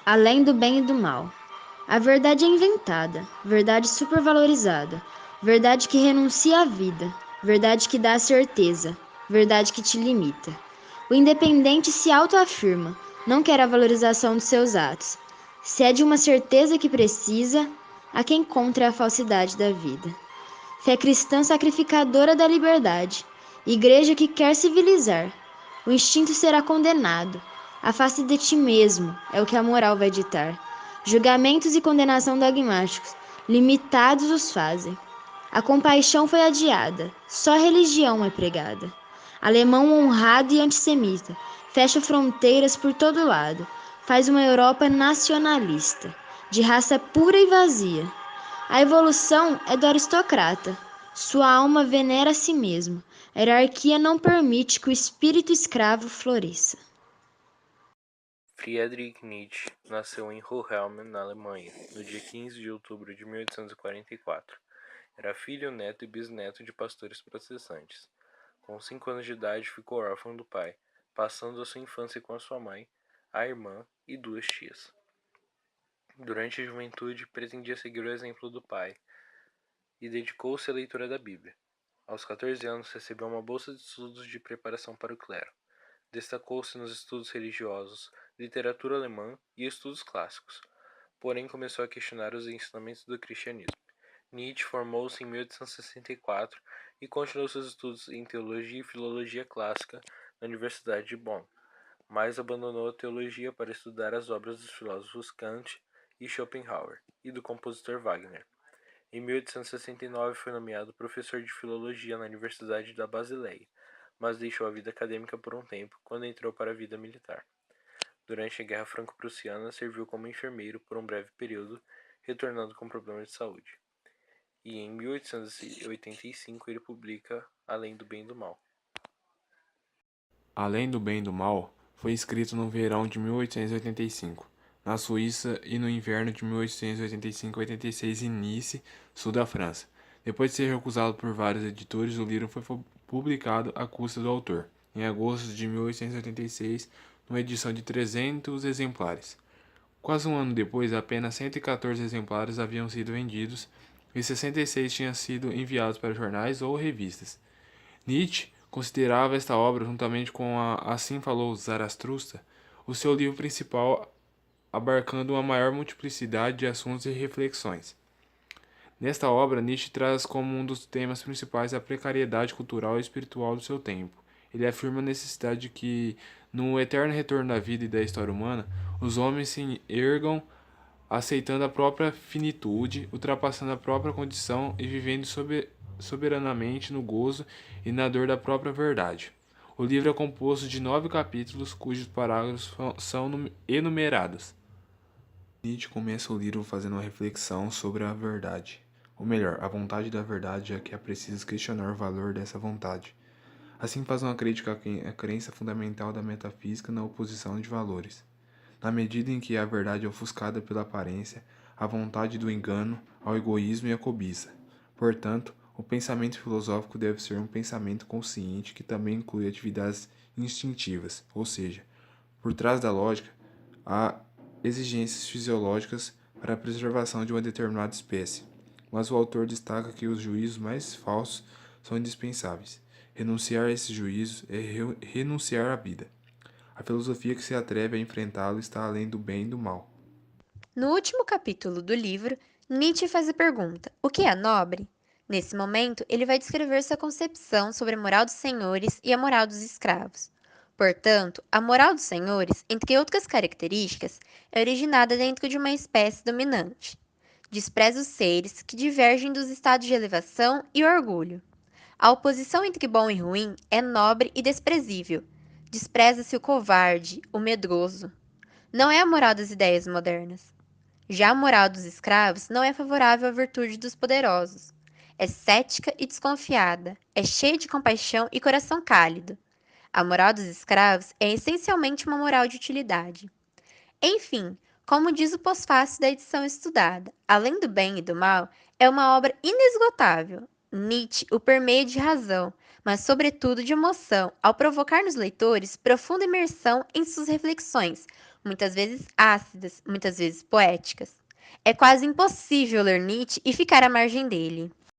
Além do bem e do mal. A verdade é inventada, verdade supervalorizada, verdade que renuncia à vida, verdade que dá a certeza, verdade que te limita. O independente se autoafirma, não quer a valorização dos seus atos. Se é de uma certeza que precisa, a quem encontra a falsidade da vida. Fé cristã sacrificadora da liberdade, igreja que quer civilizar. O instinto será condenado. Afaste de ti mesmo, é o que a moral vai ditar. Julgamentos e condenação dogmáticos, limitados os fazem. A compaixão foi adiada, só a religião é pregada. Alemão honrado e antissemita, fecha fronteiras por todo lado, faz uma Europa nacionalista, de raça pura e vazia. A evolução é do aristocrata. Sua alma venera a si mesmo. A hierarquia não permite que o espírito escravo floresça. Friedrich Nietzsche nasceu em Hohenheim, na Alemanha, no dia 15 de outubro de 1844. Era filho, neto e bisneto de pastores protestantes. Com 5 anos de idade, ficou órfão do pai, passando a sua infância com a sua mãe, a irmã e 2 tias. Durante a juventude, pretendia seguir o exemplo do pai e dedicou-se à leitura da Bíblia. Aos 14 anos, recebeu uma bolsa de estudos de preparação para o clero. Destacou-se nos estudos religiosos, literatura alemã e estudos clássicos, porém começou a questionar os ensinamentos do cristianismo. Nietzsche formou-se em 1864 e continuou seus estudos em teologia e filologia clássica na Universidade de Bonn, mas abandonou a teologia para estudar as obras dos filósofos Kant e Schopenhauer e do compositor Wagner. Em 1869 foi nomeado professor de filologia na Universidade da Basileia, mas deixou a vida acadêmica por um tempo, quando entrou para a vida militar. Durante a Guerra Franco-Prussiana, serviu como enfermeiro por um breve período, retornando com problemas de saúde. E em 1885 ele publica Além do Bem e do Mal. Além do Bem e do Mal foi escrito no verão de 1885, na Suíça, e no inverno de 1885-86 em Nice, sul da França. Depois de ser recusado por vários editores, o livro foi publicado à custa do autor, em agosto de 1886, numa edição de 300 exemplares. Quase um ano depois, apenas 114 exemplares haviam sido vendidos e 66 tinham sido enviados para jornais ou revistas. Nietzsche considerava esta obra, juntamente com a Assim Falou Zaratustra, o seu livro principal, abarcando uma maior multiplicidade de assuntos e reflexões. Nesta obra, Nietzsche traz como um dos temas principais a precariedade cultural e espiritual do seu tempo. Ele afirma a necessidade de que, no eterno retorno da vida e da história humana, os homens se ergam aceitando a própria finitude, ultrapassando a própria condição e vivendo soberanamente no gozo e na dor da própria verdade. O livro é composto de 9 capítulos, cujos parágrafos são enumerados. Nietzsche começa o livro fazendo uma reflexão sobre a verdade, ou melhor, a vontade da verdade, já que é preciso questionar o valor dessa vontade. Assim faz uma crítica à crença fundamental da metafísica na oposição de valores. Na medida em que a verdade é ofuscada pela aparência, a vontade do engano, ao egoísmo e à cobiça. Portanto, o pensamento filosófico deve ser um pensamento consciente que também inclui atividades instintivas, ou seja, por trás da lógica, há exigências fisiológicas para a preservação de uma determinada espécie. Mas o autor destaca que os juízos mais falsos são indispensáveis. Renunciar a esses juízos é renunciar à vida. A filosofia que se atreve a enfrentá-lo está além do bem e do mal. No último capítulo do livro, Nietzsche faz a pergunta: o que é nobre? Nesse momento, ele vai descrever sua concepção sobre a moral dos senhores e a moral dos escravos. Portanto, a moral dos senhores, entre outras características, é originada dentro de uma espécie dominante. Despreza os seres que divergem dos estados de elevação e orgulho. A oposição entre bom e ruim é nobre e desprezível. Despreza-se o covarde, o medroso. Não é a moral das ideias modernas. Já a moral dos escravos não é favorável à virtude dos poderosos. É cética e desconfiada, é cheia de compaixão e coração cálido. A moral dos escravos é essencialmente uma moral de utilidade. Enfim, como diz o pós-fácil da edição estudada, Além do Bem e do Mal é uma obra inesgotável. Nietzsche o permeia de razão, mas sobretudo de emoção, ao provocar nos leitores profunda imersão em suas reflexões, muitas vezes ácidas, muitas vezes poéticas. É quase impossível ler Nietzsche e ficar à margem dele.